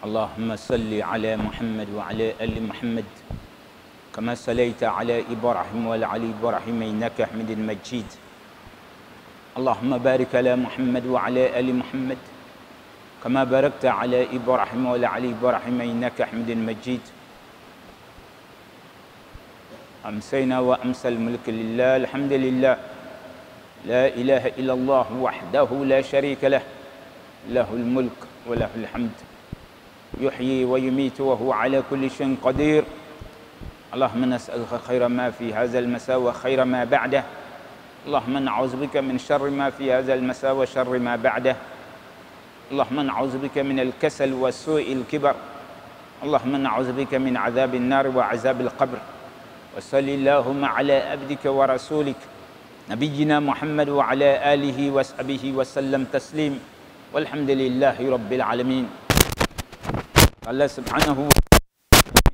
اللهم صل على محمد وعلى آل محمد كما صليت على إبراهيم وعلى آل إبراهيم إنك حميد مجيد. اللهم بارك على محمد وعلى آل محمد كما باركت على إبراهيم وعلى آل إبراهيم إنك حميد مجيد. أمسينا وأمسى الملك لله الحمد لله لا إله إلا الله وحده لا شريك له له الملك وله الحمد يحيي ويميت وهو على كل شيء قدير. اللهم نسألك خير ما في هذا المساء وخير ما بعده. اللهم نعوذ بك من شر ما في هذا المساء وشر ما بعده. اللهم نعوذ بك من الكسل وسوء الكبر. اللهم نعوذ بك من عذاب النار وعذاب القبر. وصل اللهم على عبدك ورسولك نبينا محمد وعلى آله وصحبه وسلم تسليم والحمد لله رب العالمين. Allah subhanahu wa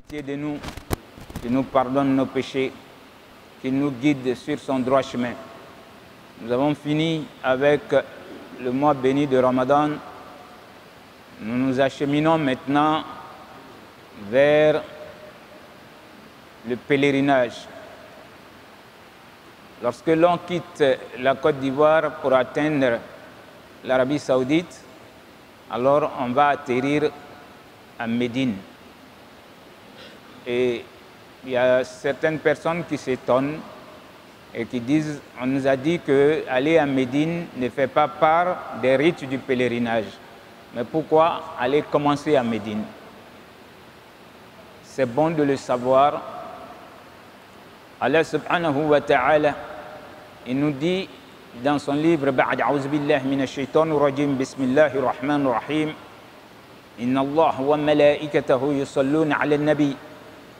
ta'ala de nous, qui nous pardonne nos péchés, qui nous guide sur son droit chemin. Nous avons fini avec le mois béni de Ramadan. Nous nous acheminons maintenant vers le pèlerinage. Lorsque l'on quitte la Côte d'Ivoire pour atteindre l'Arabie Saoudite, alors on va atterrir à Médine. Et il y a certaines personnes qui s'étonnent et qui disent, on nous a dit qu'aller à Médine ne fait pas part des rites du pèlerinage. Mais pourquoi aller commencer à Médine? C'est bon de le savoir. Allah subhanahu wa ta'ala, il nous dit dans son livre Ba'd a'ouz billahi minash shaitanir rajim, bismillahir rahmanir rahim, inna Allah wa malaikatahu yusalluna 'alan nabi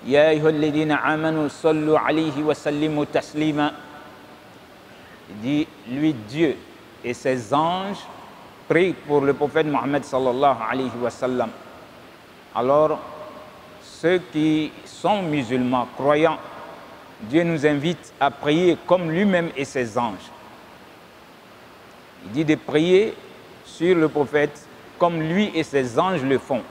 ya ayyuhalladhina amanu sallu 'alayhi wa sallimu taslima. Il dit, lui Dieu et ses anges prient pour le prophète Mohammed sallallahu alayhi wa sallam. Alors ceux qui sont musulmans croyants, Dieu nous invite à prier comme lui-même et ses anges. Il dit de prier sur le prophète comme lui et ses anges le font.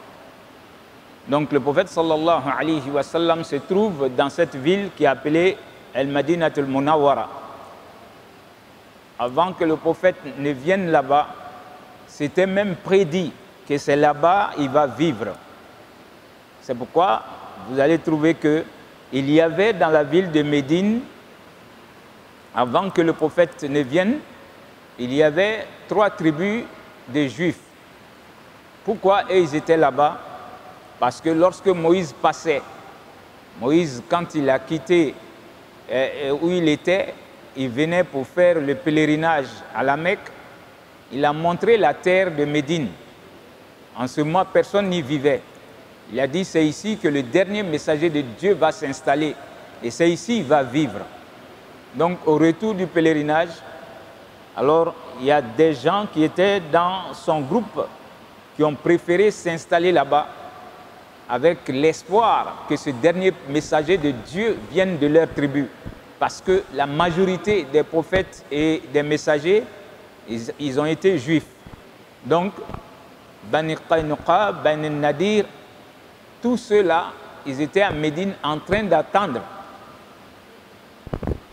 Donc le prophète sallallahu alayhi wa sallam se trouve dans cette ville qui est appelée Al-Madinatul Munawwara. Avant que le prophète ne vienne là-bas, c'était même prédit que c'est là-bas qu'il va vivre. C'est pourquoi vous allez trouver qu'il y avait dans la ville de Médine, avant que le prophète ne vienne, il y avait 3 tribus de Juifs. Pourquoi ils étaient là-bas? Parce que lorsque Moïse passait, Moïse, quand il a quitté où il était, il venait pour faire le pèlerinage à la Mecque, il a montré la terre de Médine. En ce moment, personne n'y vivait. Il a dit, c'est ici que le dernier messager de Dieu va s'installer et c'est ici qu'il va vivre. Donc, au retour du pèlerinage, alors il y a des gens qui étaient dans son groupe qui ont préféré s'installer là-bas avec l'espoir que ce dernier messager de Dieu vienne de leur tribu. Parce que la majorité des prophètes et des messagers, ils ont été juifs. Donc, Bani Qaynuqa, Bani Nadir, tous ceux-là, ils étaient à Médine en train d'attendre.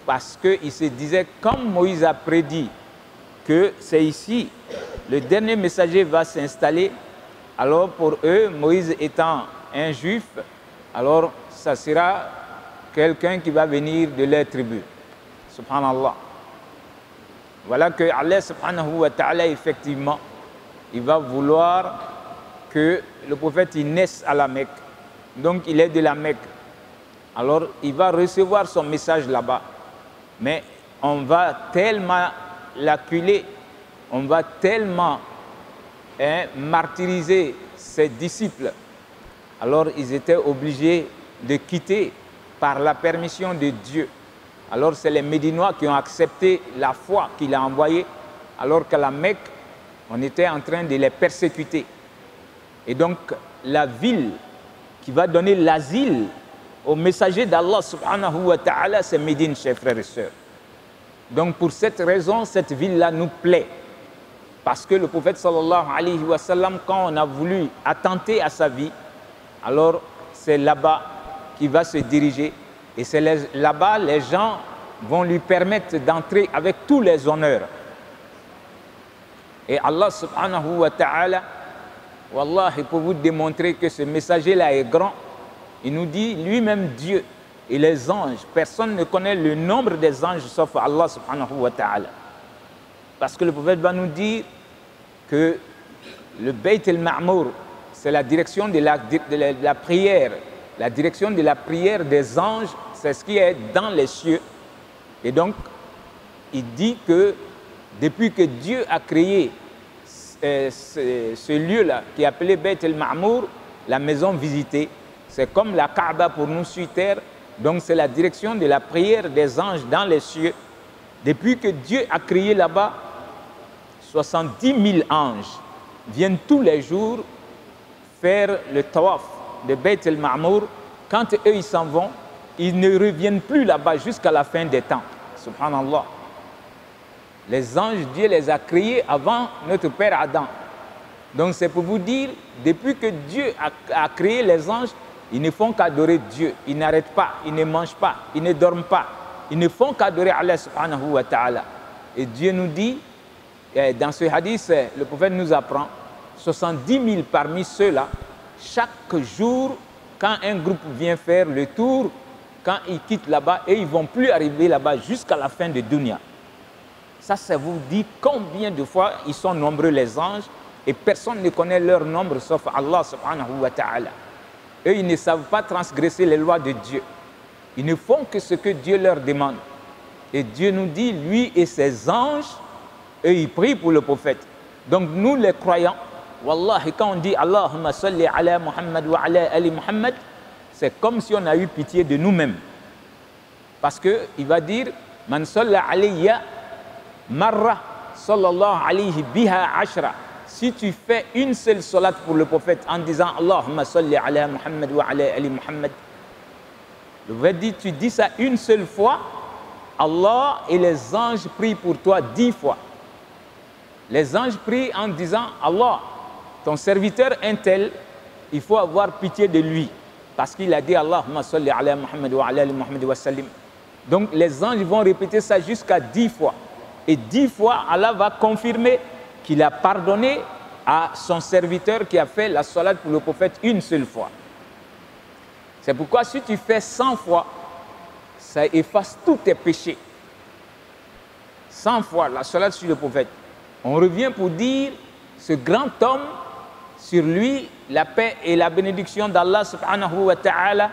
Parce qu'ils se disaient, comme Moïse a prédit que c'est ici, le dernier messager va s'installer, alors pour eux, Moïse étant un juif, alors ça sera quelqu'un qui va venir de leur tribu. Subhanallah. Voilà que Allah subhanahu wa ta'ala, effectivement, il va vouloir que le prophète il naisse à la Mecque. Donc il est de la Mecque. Alors il va recevoir son message là-bas. Mais on va tellement l'acculer, on va tellement martyriser ses disciples. Alors ils étaient obligés de quitter par la permission de Dieu. Alors c'est les Médinois qui ont accepté la foi qu'il a envoyée, alors qu'à la Mecque, on était en train de les persécuter. Et donc la ville qui va donner l'asile aux messagers d'Allah subhanahu wa ta'ala, c'est Médine, chers frères et sœurs. Donc pour cette raison, cette ville-là nous plaît. Parce que le prophète sallallahu alayhi wa sallam, quand on a voulu attenter à sa vie, alors c'est là-bas qu'il va se diriger. Et c'est là-bas les gens vont lui permettre d'entrer avec tous les honneurs. Et Allah subhanahu wa ta'ala, Wallah, pour vous démontrer que ce messager-là est grand, il nous dit lui-même Dieu et les anges. Personne ne connaît le nombre des anges sauf Allah subhanahu wa ta'ala. Parce que le prophète va nous dire que le Bayt al-Ma'mour, c'est la direction de la prière. La direction de la prière des anges, c'est ce qui est dans les cieux. Et donc, il dit que depuis que Dieu a créé ce lieu-là, qui est appelé Bayt al-Ma'mour, la maison visitée, c'est comme la Kaaba pour nous sur terre. Donc, c'est la direction de la prière des anges dans les cieux. Depuis que Dieu a créé là-bas, 70 000 anges viennent tous les jours faire le tawaf de Bayt al-Ma'mour. Quand eux, ils s'en vont, ils ne reviennent plus là-bas jusqu'à la fin des temps. Subhanallah. Les anges, Dieu les a créés avant notre père Adam. Donc c'est pour vous dire, depuis que Dieu a créé les anges, ils ne font qu'adorer Dieu. Ils n'arrêtent pas, ils ne mangent pas, ils ne dorment pas. Ils ne font qu'adorer Allah subhanahu wa ta'ala. Et Dieu nous dit, dans ce hadith, le prophète nous apprend, 70 000 parmi ceux-là, chaque jour, quand un groupe vient faire le tour, quand ils quittent là-bas, et ils ne vont plus arriver là-bas jusqu'à la fin de Dunya. Ça vous dit combien de fois ils sont nombreux les anges, et personne ne connaît leur nombre sauf Allah subhanahu wa ta'ala. Eux, ils ne savent pas transgresser les lois de Dieu. Ils ne font que ce que Dieu leur demande. Et Dieu nous dit, lui et ses anges, eux, ils prient pour le prophète. Donc nous, les croyants, Wallahi, quand on dit Allahumma salli ala Muhammad wa ala ali Muhammad, c'est comme si on a eu pitié de nous-mêmes. Parce qu'il va dire, Man salla alayya marra sallallahu alayhi biha ashra. Si tu fais une seule salat pour le prophète en disant Allahumma salli ala Muhammad wa ala ali Muhammad, le prophète dit, tu dis ça une seule fois, Allah et les anges prient pour toi 10 fois. Les anges prient en disant Allah, ton serviteur un tel, il faut avoir pitié de lui. Parce qu'il a dit Allahumma salli ala Muhammad wa ala ali Muhammad wa sallim. Donc les anges vont répéter ça jusqu'à 10 fois. Et 10 fois, Allah va confirmer qu'il a pardonné à son serviteur qui a fait la salat pour le prophète une seule fois. C'est pourquoi si tu fais 100 fois, ça efface tous tes péchés. 100 fois la salat sur le prophète. On revient pour dire, ce grand homme, sur lui, la paix et la bénédiction d'Allah subhanahu wa ta'ala,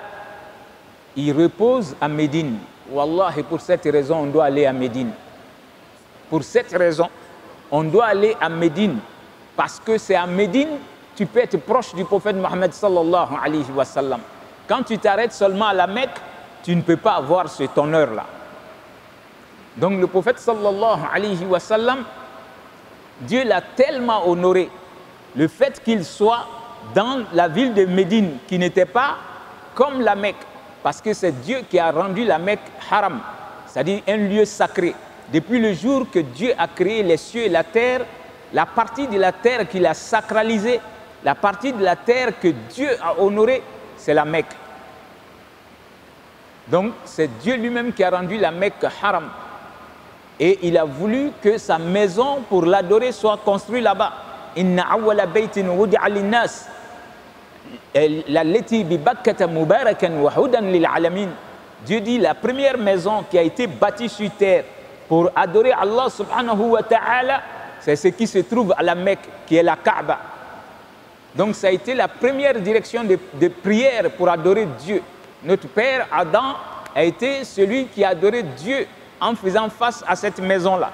il repose à Médine. Wallah, et pour cette raison, on doit aller à Médine. Pour cette raison, on doit aller à Médine. Parce que c'est à Médine, tu peux être proche du prophète Mohammed sallallahu alayhi wa sallam. Quand tu t'arrêtes seulement à la Mecque, tu ne peux pas avoir cet honneur-là. Donc le prophète sallallahu alayhi wa sallam, Dieu l'a tellement honoré. Le fait qu'il soit dans la ville de Médine, qui n'était pas comme la Mecque, parce que c'est Dieu qui a rendu la Mecque haram, c'est-à-dire un lieu sacré. Depuis le jour que Dieu a créé les cieux et la terre, la partie de la terre qu'il a sacralisée, la partie de la terre que Dieu a honorée, c'est la Mecque. Donc c'est Dieu lui-même qui a rendu la Mecque haram. Et il a voulu que sa maison pour l'adorer soit construite là-bas. Inna awwala baytin wudi'a lin-nas lallati bi Bakkata mubarakan wa hudan lil alamin. Dieu dit la première maison qui a été bâtie sur terre pour adorer Allah subhanahu wa ta'ala, c'est ce qui se trouve à la Mecque, qui est la Kaaba. Donc ça a été la première direction de prière pour adorer Dieu. Notre père Adam a été celui qui a adoré Dieu en faisant face à cette maison-là.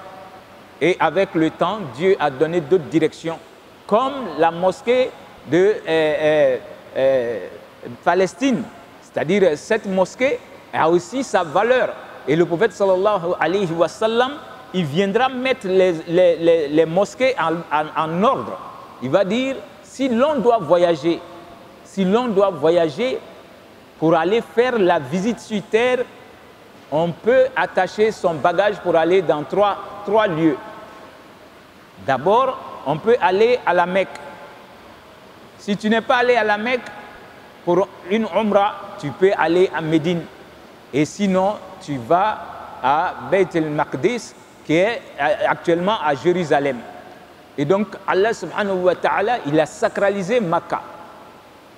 Et avec le temps, Dieu a donné d'autres directions, comme la mosquée de Palestine. C'est-à-dire, cette mosquée a aussi sa valeur. Et le prophète sallallahu alayhi wa sallam, il viendra mettre les mosquées en ordre. Il va dire, si l'on doit voyager pour aller faire la visite sur terre, on peut attacher son bagage pour aller dans trois lieux. D'abord, on peut aller à la Mecque. Si tu n'es pas allé à la Mecque, pour une Umrah, tu peux aller à Médine. Et sinon, tu vas à Beit el-Maqdis, qui est actuellement à Jérusalem. Et donc, Allah subhanahu wa ta'ala, il a sacralisé Makkah.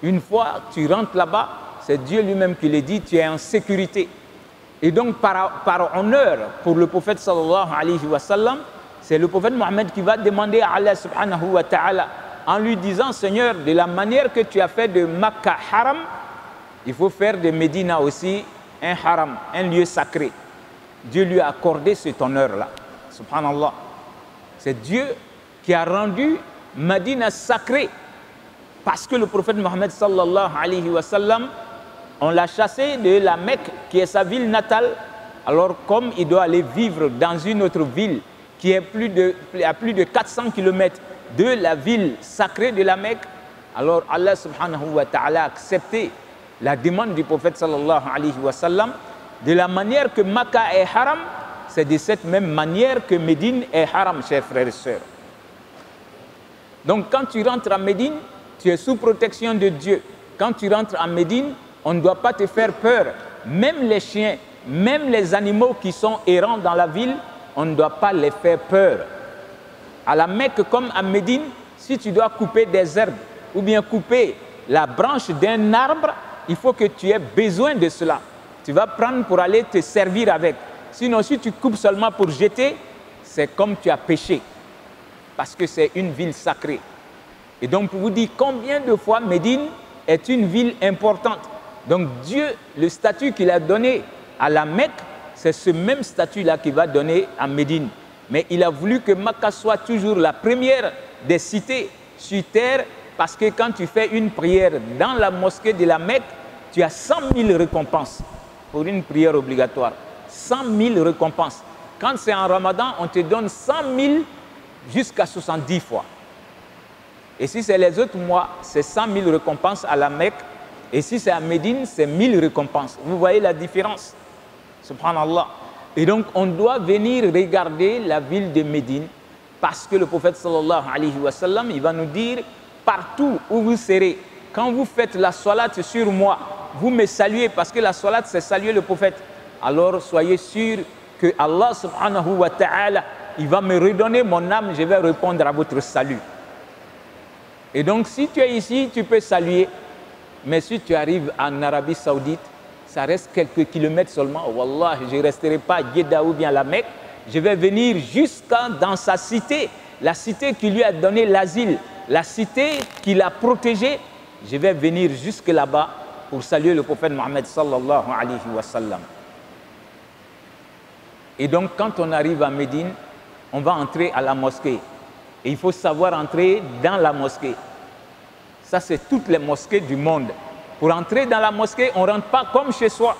Une fois tu rentres là-bas, c'est Dieu lui-même qui le dit, tu es en sécurité. Et donc, par honneur pour le prophète sallallahu alayhi wa sallam, c'est le prophète Mohammed qui va demander à Allah subhanahu wa ta'ala, en lui disant, Seigneur, de la manière que tu as fait de Makkah haram, il faut faire de Médina aussi un haram, un lieu sacré. Dieu lui a accordé cet honneur-là. Subhanallah. C'est Dieu qui a rendu Médina sacré. Parce que le prophète Mohammed sallallahu alayhi wa sallam, on l'a chassé de la Mecque, qui est sa ville natale. Alors, comme il doit aller vivre dans une autre ville qui est à plus de 400 km de la ville sacrée de la Mecque, alors Allah subhanahu wa ta'ala a accepté la demande du prophète sallallahu alayhi wa sallam. De la manière que Makkah est haram, c'est de cette même manière que Médine est haram, chers frères et sœurs. Donc, quand tu rentres à Médine, tu es sous protection de Dieu. Quand tu rentres à Médine, on ne doit pas te faire peur. Même les chiens, même les animaux qui sont errants dans la ville, on ne doit pas les faire peur. À la Mecque comme à Médine, si tu dois couper des herbes ou bien couper la branche d'un arbre, il faut que tu aies besoin de cela. Tu vas prendre pour aller te servir avec. Sinon, si tu coupes seulement pour jeter, c'est comme tu as péché. Parce que c'est une ville sacrée. Et donc, pour vous dire combien de fois Médine est une ville importante. Donc, Dieu, le statut qu'il a donné à la Mecque, c'est ce même statut-là qu'il va donner à Médine. Mais il a voulu que Makkah soit toujours la première des cités sur terre, parce que quand tu fais une prière dans la mosquée de la Mecque, tu as 100 000 récompenses pour une prière obligatoire. 100 000 récompenses. Quand c'est en Ramadan, on te donne 100 000 jusqu'à 70 fois. Et si c'est les autres mois, c'est 100 000 récompenses à la Mecque. Et si c'est à Médine, c'est 1000 récompenses. Vous voyez la différence? Subhanallah. Et donc, on doit venir regarder la ville de Médine, parce que le prophète sallallahu alayhi wa sallam, il va nous dire, partout où vous serez, quand vous faites la salat sur moi, vous me saluez, parce que la salat, c'est saluer le prophète. Alors, soyez sûrs que Allah subhanahu wa ta'ala, il va me redonner mon âme, je vais répondre à votre salut. Et donc, si tu es ici, tu peux saluer. Mais si tu arrives en Arabie Saoudite, ça reste quelques kilomètres seulement. Wallah, je ne resterai pas à Jeddah ou bien à la Mecque. Je vais venir jusqu'à dans sa cité, la cité qui lui a donné l'asile, la cité qu'il a protégée. Je vais venir jusque là-bas pour saluer le prophète Mohammed sallallahu alayhi wa sallam. Et donc, quand on arrive à Médine, on va entrer à la mosquée. Et il faut savoir entrer dans la mosquée. Ça, c'est toutes les mosquées du monde. Pour entrer dans la mosquée, on ne rentre pas comme chez soi.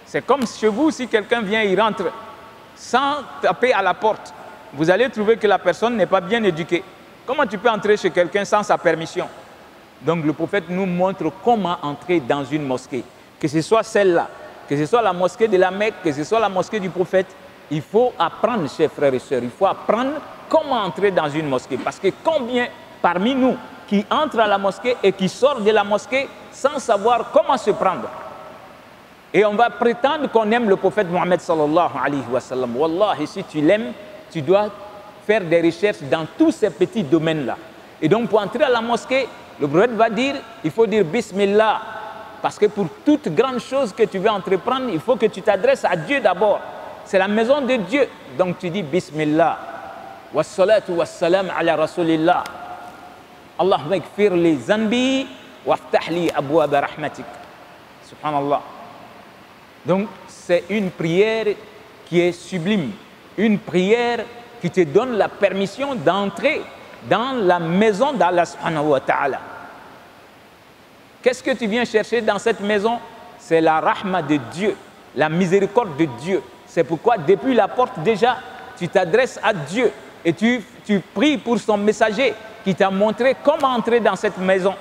C'est comme chez vous, si quelqu'un vient, il rentre sans taper à la porte. Vous allez trouver que la personne n'est pas bien éduquée. Comment tu peux entrer chez quelqu'un sans sa permission? Donc le prophète nous montre comment entrer dans une mosquée. Que ce soit celle-là, que ce soit la mosquée de la Mecque, que ce soit la mosquée du prophète, il faut apprendre, chers frères et sœurs, il faut apprendre comment entrer dans une mosquée. Parce que combien parmi nous qui entrent à la mosquée et qui sortent de la mosquée sans savoir comment se prendre. Et on va prétendre qu'on aime le prophète Mohammed sallallahu alayhi wa sallam. Wallah, si tu l'aimes, tu dois faire des recherches dans tous ces petits domaines-là. Et donc pour entrer à la mosquée, le prophète va dire, il faut dire Bismillah. Parce que pour toute grande chose que tu veux entreprendre, il faut que tu t'adresses à Dieu d'abord. C'est la maison de Dieu. Donc tu dis Bismillah. Wassalatu wassalam ala rasulillah. Allahumma ikfir li zanbi waftah li abwab rahmatik. Subhanallah. Donc c'est une prière qui est sublime. Une prière qui te donne la permission d'entrer dans la maison d'Allah subhanahu wa ta'ala. Qu'est-ce que tu viens chercher dans cette maison? C'est la rahma de Dieu, la miséricorde de Dieu. C'est pourquoi depuis la porte déjà, tu t'adresses à Dieu et tu pries pour son messager qui t'a montré comment entrer dans cette maison.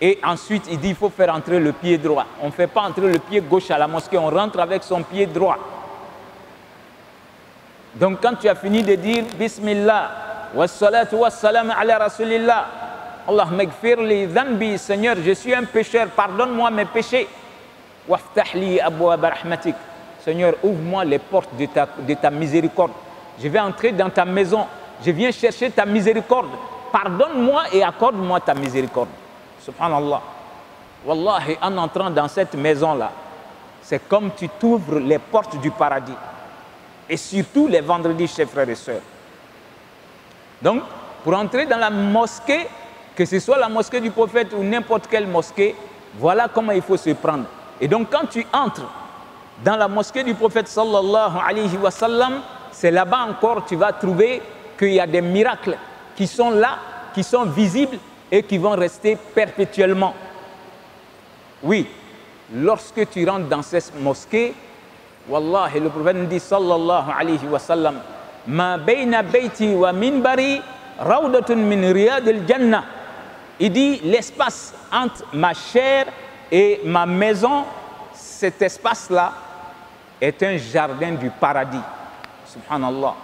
Et ensuite, il dit, il faut faire entrer le pied droit. On ne fait pas entrer le pied gauche à la mosquée, on rentre avec son pied droit. Donc quand tu as fini de dire Bismillah, wassalatu wassalam ala rasulillah. Allahumma ighfir li dhanbi, Seigneur, je suis un pécheur, pardonne-moi mes péchés. Waftah li abwaab rahmatik, Seigneur, ouvre-moi les portes de ta miséricorde. Je vais entrer dans ta maison, je viens chercher ta miséricorde. Pardonne-moi et accorde-moi ta miséricorde. Subhanallah. Wallahi, en entrant dans cette maison-là, c'est comme tu t'ouvres les portes du paradis. Et surtout les vendredis, chers frères et sœurs. Donc, pour entrer dans la mosquée, que ce soit la mosquée du prophète ou n'importe quelle mosquée, voilà comment il faut se prendre. Et donc, quand tu entres dans la mosquée du prophète sallallahu alayhi wa sallam, c'est là-bas encore tu vas trouver qu'il y a des miracles qui sont là, qui sont visibles et qui vont rester perpétuellement. Oui, lorsque tu rentres dans cette mosquée, wallahi, le prophète nous dit sallallahu alayhi wa sallam, ma bayna bayti wa minbari rawdatun min riyadil jannah. Il dit l'espace entre ma chair et ma maison, cet espace-là est un jardin du paradis. Subhanallah.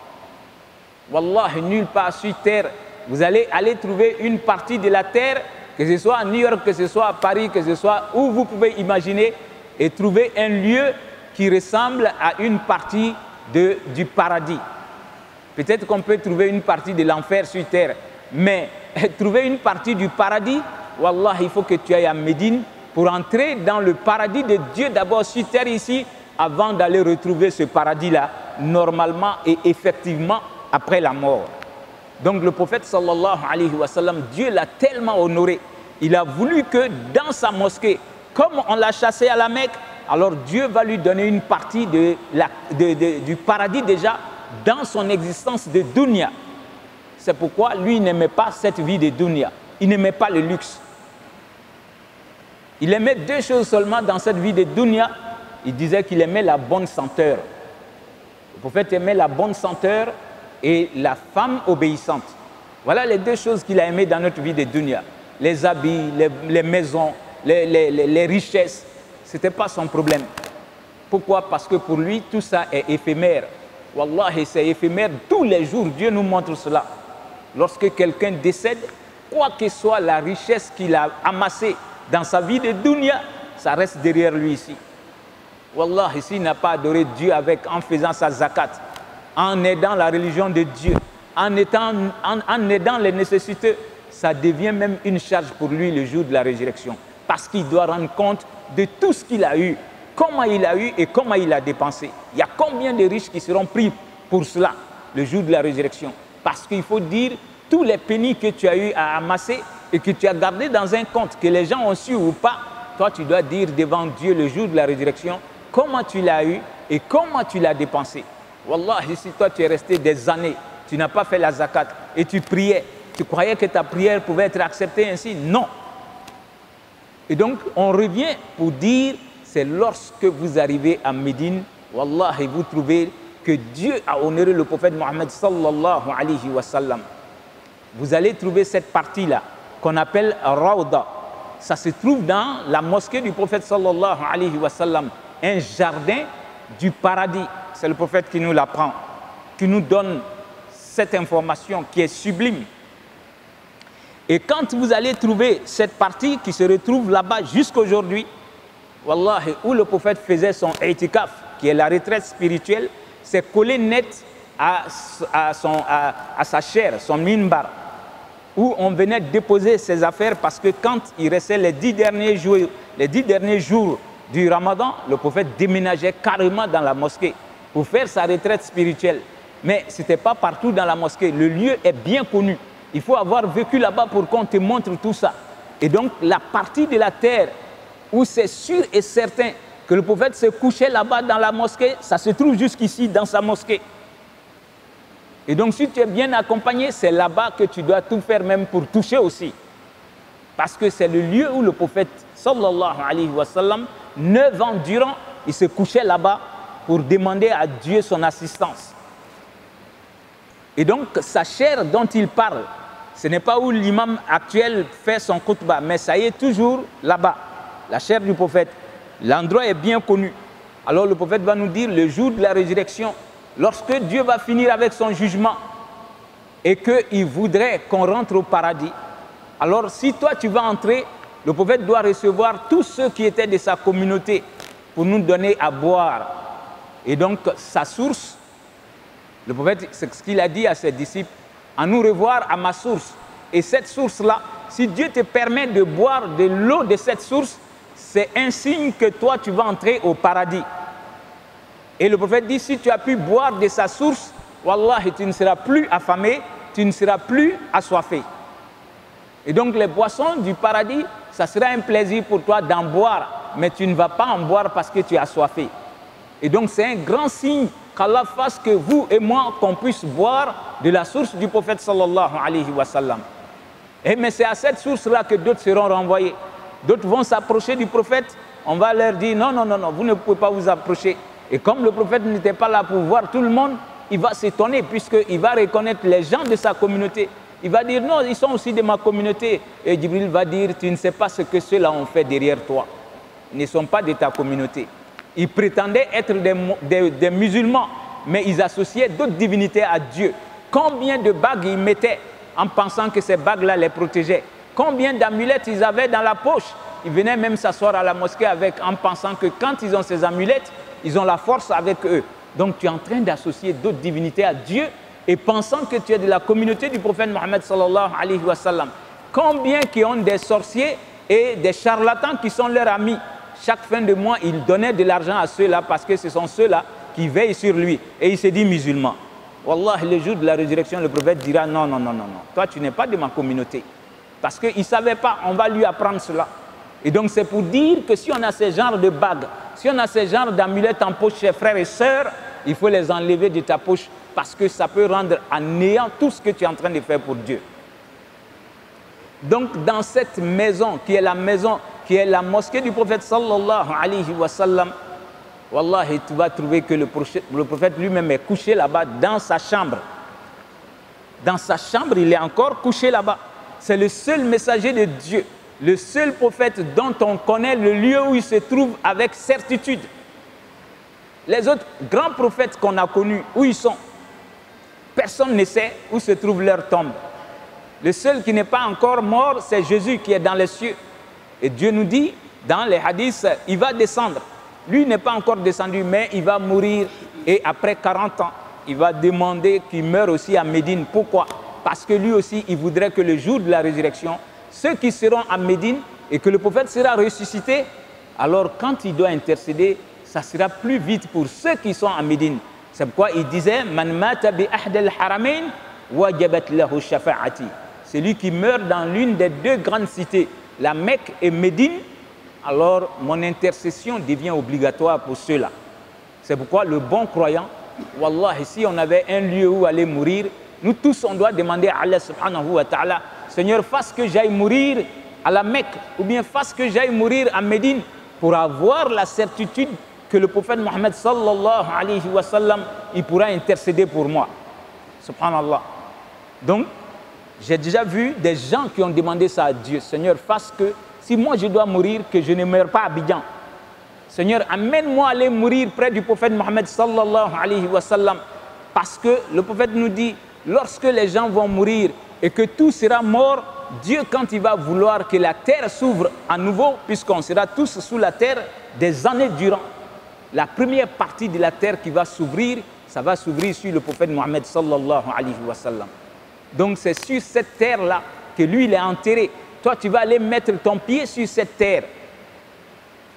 Wallahi, nulle part sur terre, vous allez aller trouver une partie de la terre, que ce soit à New York, que ce soit à Paris, que ce soit où vous pouvez imaginer, et trouver un lieu qui ressemble à une partie du paradis. Peut-être qu'on peut trouver une partie de l'enfer sur terre, mais trouver une partie du paradis, wallah, il faut que tu ailles à Médine pour entrer dans le paradis de Dieu d'abord sur terre ici, avant d'aller retrouver ce paradis-là, normalement et effectivement après la mort. Donc le prophète sallallahu alayhi wa sallam, Dieu l'a tellement honoré, il a voulu que dans sa mosquée, comme on l'a chassé à la Mecque, alors Dieu va lui donner une partie du paradis déjà dans son existence de dunya. C'est pourquoi lui n'aimait pas cette vie de dunya, il n'aimait pas le luxe. Il aimait deux choses seulement dans cette vie de dunya. Il disait qu'il aimait la bonne senteur. Le prophète aimait la bonne senteur et la femme obéissante. Voilà les deux choses qu'il a aimées dans notre vie de dunya. Les habits, les maisons, les richesses, ce n'était pas son problème. Pourquoi? Parce que pour lui, tout ça est éphémère. Wallahi, c'est éphémère. Tous les jours, Dieu nous montre cela. Lorsque quelqu'un décède, quoi que soit la richesse qu'il a amassée dans sa vie de dunya, ça reste derrière lui ici. Wallahi, s'il n'a pas adoré Dieu en faisant sa zakat, en aidant la religion de Dieu, en aidant les nécessiteux, ça devient même une charge pour lui le jour de la résurrection. Parce qu'il doit rendre compte de tout ce qu'il a eu, comment il a eu et comment il a dépensé. Il y a combien de riches qui seront pris pour cela le jour de la résurrection? Parce qu'il faut dire tous les pennies que tu as eu à amasser et que tu as gardé dans un compte, que les gens ont su ou pas, toi tu dois dire devant Dieu le jour de la résurrection comment tu l'as eu et comment tu l'as dépensé. Wallahi, si toi tu es resté des années, tu n'as pas fait la zakat et tu priais, tu croyais que ta prière pouvait être acceptée ainsi? Non. Et donc on revient pour dire, c'est lorsque vous arrivez à Médine, wallahi, vous trouvez que Dieu a honoré le prophète Mohammed sallallahu alayhi wa sallam. Vous allez trouver cette partie-là qu'on appelle Rawda. Ça se trouve dans la mosquée du prophète sallallahu alayhi wa sallam, un jardin du paradis. C'est le prophète qui nous l'apprend, qui nous donne cette information qui est sublime. Et quand vous allez trouver cette partie qui se retrouve là-bas jusqu'aujourd'hui, wallahi, où le prophète faisait son i'tikaf, qui est la retraite spirituelle, c'est collé net à sa chair, son minbar, où on venait déposer ses affaires, parce que quand il restait les 10 derniers jours du Ramadan, le prophète déménageait carrément dans la mosquée pour faire sa retraite spirituelle. Mais ce n'était pas partout dans la mosquée. Le lieu est bien connu. Il faut avoir vécu là-bas pour qu'on te montre tout ça. Et donc, la partie de la terre où c'est sûr et certain que le prophète se couchait là-bas dans la mosquée, ça se trouve jusqu'ici dans sa mosquée. Et donc, si tu es bien accompagné, c'est là-bas que tu dois tout faire, même pour toucher aussi. Parce que c'est le lieu où le prophète, sallallahu alayhi wa sallam, 9 ans durant, il se couchait là-bas pour demander à Dieu son assistance. Et donc, sa chair dont il parle, ce n'est pas où l'imam actuel fait son khutbah, mais ça y est toujours là-bas, la chair du prophète. L'endroit est bien connu. Alors le prophète va nous dire, le jour de la résurrection, lorsque Dieu va finir avec son jugement, et qu'il voudrait qu'on rentre au paradis, alors si toi tu vas entrer, le prophète doit recevoir tous ceux qui étaient de sa communauté pour nous donner à boire. Et donc sa source, le prophète, c'est ce qu'il a dit à ses disciples, à nous revoir à ma source. Et cette source-là, si Dieu te permet de boire de l'eau de cette source, c'est un signe que toi tu vas entrer au paradis. Et le prophète dit, si tu as pu boire de sa source, Wallahi, tu ne seras plus affamé, tu ne seras plus assoiffé. Et donc les boissons du paradis, ça sera un plaisir pour toi d'en boire, mais tu ne vas pas en boire parce que tu es assoiffé. Et donc c'est un grand signe qu'Allah fasse que vous et moi, qu'on puisse boire de la source du prophète sallallahu alayhi wa sallam. Et mais c'est à cette source-là que d'autres seront renvoyés. D'autres vont s'approcher du prophète, on va leur dire non, non, non, non, vous ne pouvez pas vous approcher. Et comme le prophète n'était pas là pour voir tout le monde, il va s'étonner puisqu'il va reconnaître les gens de sa communauté. Il va dire non, ils sont aussi de ma communauté. Et Jibril va dire, tu ne sais pas ce que ceux-là ont fait derrière toi. Ils ne sont pas de ta communauté. Ils prétendaient être des musulmans, mais ils associaient d'autres divinités à Dieu. Combien de bagues ils mettaient en pensant que ces bagues-là les protégeaient? Combien d'amulettes ils avaient dans la poche? Ils venaient même s'asseoir à la mosquée avec, en pensant que quand ils ont ces amulettes, ils ont la force avec eux. Donc tu es en train d'associer d'autres divinités à Dieu et pensant que tu es de la communauté du prophète Mohammed sallallahu alayhi wa sallam. Combien qui ont des sorciers et des charlatans qui sont leurs amis? Chaque fin de mois, il donnait de l'argent à ceux-là parce que ce sont ceux-là qui veillent sur lui. Et il se dit musulman. Wallah, le jour de la résurrection, le prophète dira non, non, non, non, non. Toi, tu n'es pas de ma communauté. Parce qu'il ne savait pas, on va lui apprendre cela. Et donc, c'est pour dire que si on a ce genre de bagues, si on a ce genre d'amulettes en poche, chers frères et sœurs, il faut les enlever de ta poche parce que ça peut rendre à néant tout ce que tu es en train de faire pour Dieu. Donc, dans cette maison, qui est la mosquée du prophète sallallahu alayhi wa sallam, wallahi, tu vas trouver que le prophète lui-même est couché là-bas dans sa chambre. Dans sa chambre, il est encore couché là-bas. C'est le seul messager de Dieu, le seul prophète dont on connaît le lieu où il se trouve avec certitude. Les autres grands prophètes qu'on a connus, où ils sont, personne ne sait où se trouve leur tombe. Le seul qui n'est pas encore mort, c'est Jésus qui est dans les cieux. Et Dieu nous dit, dans les hadiths, il va descendre. Lui n'est pas encore descendu, mais il va mourir. Et après 40 ans, il va demander qu'il meure aussi à Médine. Pourquoi? Parce que lui aussi, il voudrait que le jour de la résurrection, ceux qui seront à Médine et que le prophète sera ressuscité, alors quand il doit intercéder, ça sera plus vite pour ceux qui sont à Médine. C'est pourquoi il disait « Man mata bi ahd al-haramain wajabat lahu shafa'ati » Celui qui meurt dans l'une des deux grandes cités, la Mecque et Médine, alors mon intercession devient obligatoire pour ceux-là. C'est pourquoi le bon croyant, wallah, si on avait un lieu où aller mourir, nous tous on doit demander à Allah subhanahu wa ta'ala, Seigneur, fasse que j'aille mourir à la Mecque, ou bien fasse que j'aille mourir à Médine, pour avoir la certitude que le prophète Mohammed sallallahu alayhi wa sallam, il pourra intercéder pour moi. Subhanallah. Donc, j'ai déjà vu des gens qui ont demandé ça à Dieu. Seigneur, fasse que, si moi je dois mourir, que je ne meure pas à Abidjan. Seigneur, amène-moi à aller mourir près du prophète Mohammed sallallahu alayhi wa sallam. Parce que le prophète nous dit, lorsque les gens vont mourir et que tout sera mort, Dieu, quand il va vouloir que la terre s'ouvre à nouveau, puisqu'on sera tous sous la terre des années durant, la première partie de la terre qui va s'ouvrir, ça va s'ouvrir sur le prophète Mohammed sallallahu alayhi wa sallam. Donc c'est sur cette terre-là que lui, il est enterré. Toi, tu vas aller mettre ton pied sur cette terre.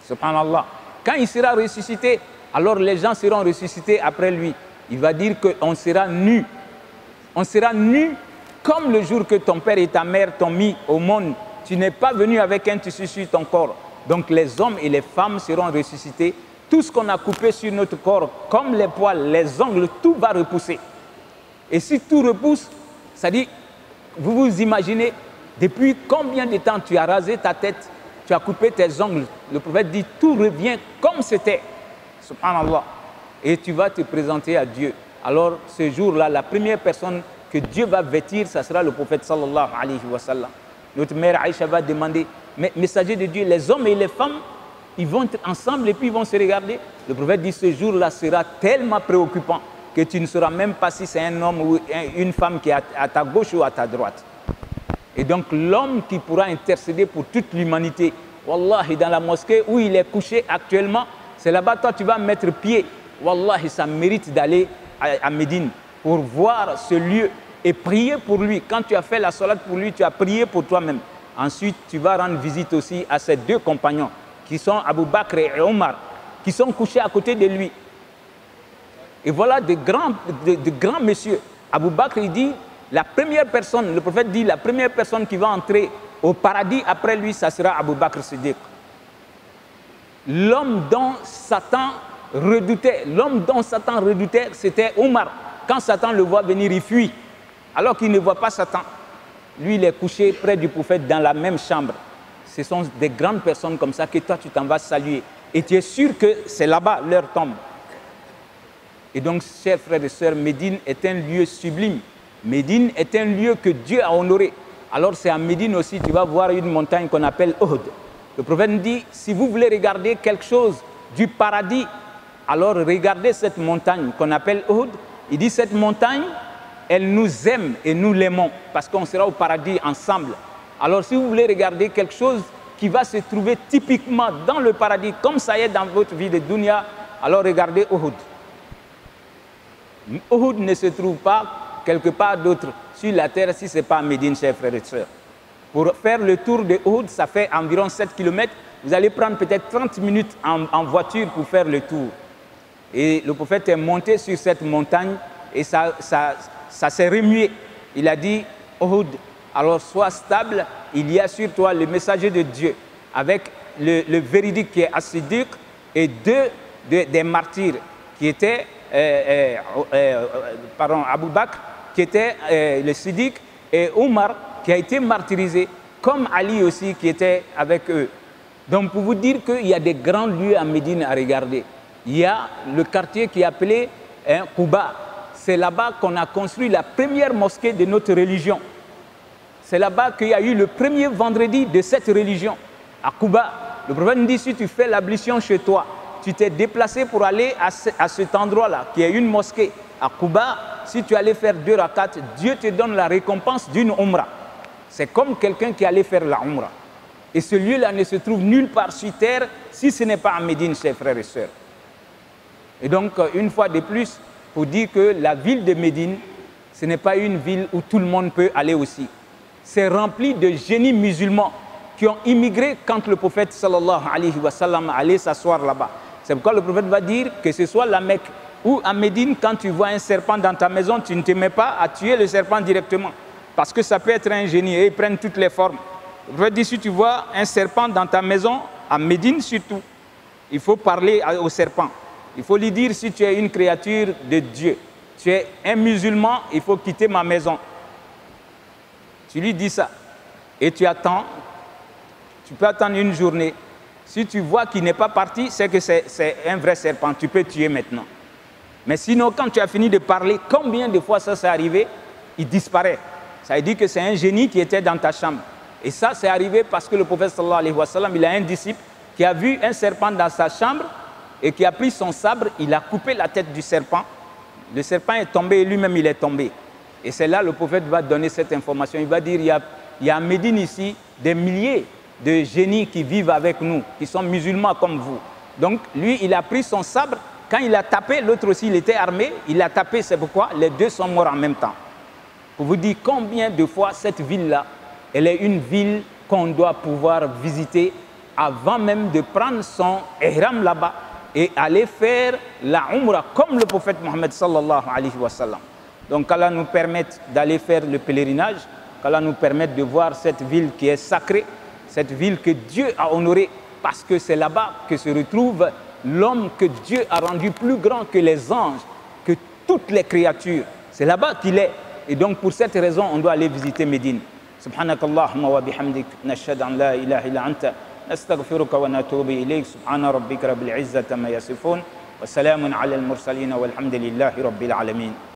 Subhanallah. Quand il sera ressuscité, alors les gens seront ressuscités après lui. Il va dire qu'on sera nus. On sera nus comme le jour que ton père et ta mère t'ont mis au monde. Tu n'es pas venu avec un tissu sur ton corps. Donc les hommes et les femmes seront ressuscités. Tout ce qu'on a coupé sur notre corps, comme les poils, les ongles, tout va repousser. Et si tout repousse, ça dit, vous vous imaginez, depuis combien de temps tu as rasé ta tête, tu as coupé tes ongles. Le prophète dit, tout revient comme c'était. Subhanallah. Et tu vas te présenter à Dieu. Alors, ce jour-là, la première personne que Dieu va vêtir, ça sera le prophète sallallahu alayhi wa sallam. Notre mère Aïcha va demander, mais messager de Dieu, les hommes et les femmes, ils vont être ensemble et puis ils vont se regarder. Le prophète dit, ce jour-là sera tellement préoccupant que tu ne sauras même pas si c'est un homme ou une femme qui est à ta gauche ou à ta droite. Et donc l'homme qui pourra intercéder pour toute l'humanité, wallahi, dans la mosquée où il est couché actuellement, c'est là-bas, toi tu vas mettre pied. Wallahi, ça mérite d'aller à Médine pour voir ce lieu et prier pour lui. Quand tu as fait la salat pour lui, tu as prié pour toi-même. Ensuite, tu vas rendre visite aussi à ses deux compagnons, qui sont Abu Bakr et Omar, qui sont couchés à côté de lui. Et voilà de grands messieurs. Abu Bakr, il dit, la première personne, le prophète dit, la première personne qui va entrer au paradis après lui, ça sera Abu Bakr Siddiq. L'homme dont Satan redoutait, c'était Omar. Quand Satan le voit venir, il fuit, alors qu'il ne voit pas Satan. Lui, il est couché près du prophète dans la même chambre. Ce sont des grandes personnes comme ça que toi, tu t'en vas saluer. Et tu es sûr que c'est là-bas leur tombe. Et donc, chers frères et sœurs, Médine est un lieu sublime. Médine est un lieu que Dieu a honoré. Alors, c'est à Médine aussi, tu vas voir une montagne qu'on appelle Uhud. Le prophète dit, si vous voulez regarder quelque chose du paradis, alors regardez cette montagne qu'on appelle Uhud. Il dit, cette montagne, elle nous aime et nous l'aimons parce qu'on sera au paradis ensemble. Alors si vous voulez regarder quelque chose qui va se trouver typiquement dans le paradis, comme ça y est dans votre vie de dunya, alors regardez Uhud. Uhud ne se trouve pas quelque part d'autre sur la terre si ce n'est pas à Médine, chers frères et sœurs. Pour faire le tour de Uhud, ça fait environ 7 km. Vous allez prendre peut-être 30 minutes en voiture pour faire le tour. Et le prophète est monté sur cette montagne et ça s'est remué. Il a dit, Uhud, alors sois stable, il y a sur toi le messager de Dieu, avec le véridique qui est As-Siddiq et des martyrs qui étaient, Abu Bakr, qui était le Siddiq, et Omar, qui a été martyrisé, comme Ali aussi, qui était avec eux. Donc pour vous dire qu'il y a des grands lieux à Médine à regarder. Il y a le quartier qui est appelé Quba. C'est là-bas qu'on a construit la première mosquée de notre religion. C'est là-bas qu'il y a eu le premier vendredi de cette religion, à Quba. Le prophète dit, si tu fais l'ablution chez toi, tu t'es déplacé pour aller à cet endroit-là, qui est une mosquée, à Quba, si tu allais faire 2 rakats, Dieu te donne la récompense d'une umrah. C'est comme quelqu'un qui allait faire la umrah. Et ce lieu-là ne se trouve nulle part sur terre, si ce n'est pas à Médine, chers frères et sœurs. Et donc, une fois de plus, pour dire que la ville de Médine, ce n'est pas une ville où tout le monde peut aller aussi. C'est rempli de génies musulmans qui ont immigré quand le prophète sallallahu alayhi wa sallam allait s'asseoir là-bas. C'est pourquoi le prophète va dire que ce soit la Mecque ou à Médine, quand tu vois un serpent dans ta maison, tu ne te mets pas à tuer le serpent directement. Parce que ça peut être un génie et ils prennent toutes les formes. Le prophète dit, si tu vois un serpent dans ta maison, à Médine surtout, il faut parler au serpent. Il faut lui dire, si tu es une créature de Dieu, tu es un musulman, il faut quitter ma maison. Tu lui dis ça et tu attends. Tu peux attendre une journée. Si tu vois qu'il n'est pas parti, c'est que c'est un vrai serpent. Tu peux tuer maintenant. Mais sinon, quand tu as fini de parler, combien de fois ça s'est arrivé, il disparaît. Ça veut dire que c'est un génie qui était dans ta chambre. Et ça, c'est arrivé parce que le prophète sallallahu alayhi wa sallam, il a un disciple qui a vu un serpent dans sa chambre et qui a pris son sabre, il a coupé la tête du serpent. Le serpent est tombé et lui-même, il est tombé. Et c'est là le prophète va donner cette information. Il va dire, il y a à Médine ici des milliers de génies qui vivent avec nous, qui sont musulmans comme vous. Donc lui, il a pris son sabre. Quand il a tapé, l'autre aussi, il était armé. Il a tapé, c'est pourquoi les deux sont morts en même temps. Pour vous dire combien de fois cette ville-là, elle est une ville qu'on doit pouvoir visiter avant même de prendre son ihram là-bas et aller faire la umrah comme le prophète Mohammed sallallahu alayhi wa sallam. Donc qu'Allah nous permette d'aller faire le pèlerinage, qu'Allah nous permette de voir cette ville qui est sacrée, cette ville que Dieu a honorée, parce que c'est là-bas que se retrouve l'homme que Dieu a rendu plus grand que les anges, que toutes les créatures. C'est là-bas qu'il est. Et donc pour cette raison, on doit aller visiter Médine. Subhanakallahumma wa bihamdik, nashhadu an la ilaha illa anta, nastaghfiruka wa natubu ilayk, subhana rabbika rabbil izzati ma yasifun, wa salamun ala al-mursalin walhamdulillahi rabbil alamin.